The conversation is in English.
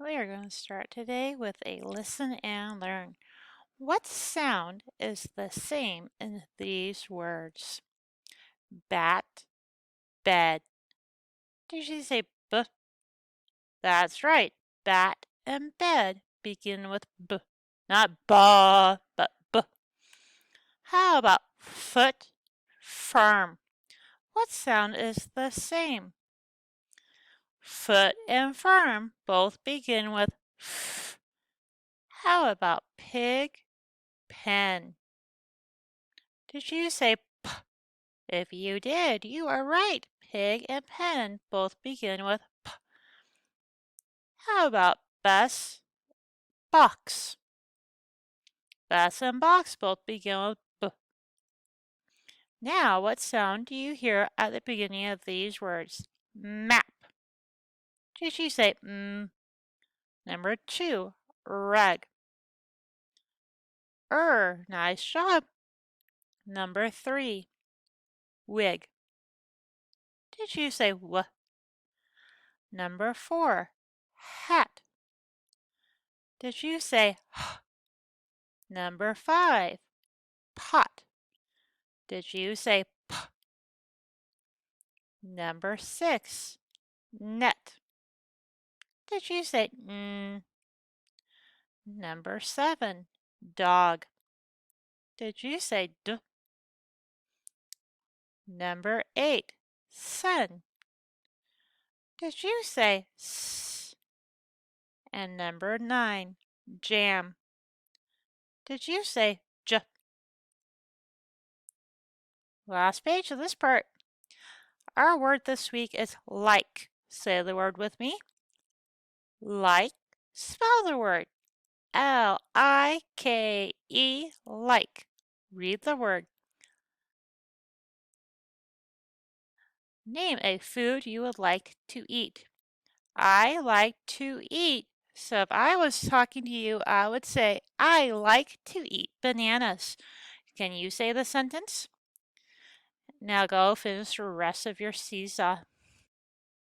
We are going to start today with a listen and learn. What sound is the same in these words? Bat, bed. Did you say b? That's right. Bat and bed begin with b. Not ba, but b. How about foot, firm? What sound is the same? Foot and firm both begin with f. How about pig, pen? Did you say p? If you did, you are right. Pig and pen both begin with p. How about bus, box? Bus and box both begin with b. Now, what sound do you hear at the beginning of these words? Map. Did you say mm? Number 2, rug. Nice job. Number 3, wig. Did you say w? Number 4, hat. Did you say h? Number 5, pot. Did you say p? Number 6, net. Did you say n? Number 7, dog. Did you say d? Number 8, sun. Did you say s? And number 9, jam. Did you say j? Last page of this part. Our word this week is like. Say the word with me. Like. Spell the word. L-I-K-E, like. Read the word. Name a food you would like to eat. I like to eat. So if I was talking to you, I would say, I like to eat bananas. Can you say the sentence? Now go finish the rest of your seesaw.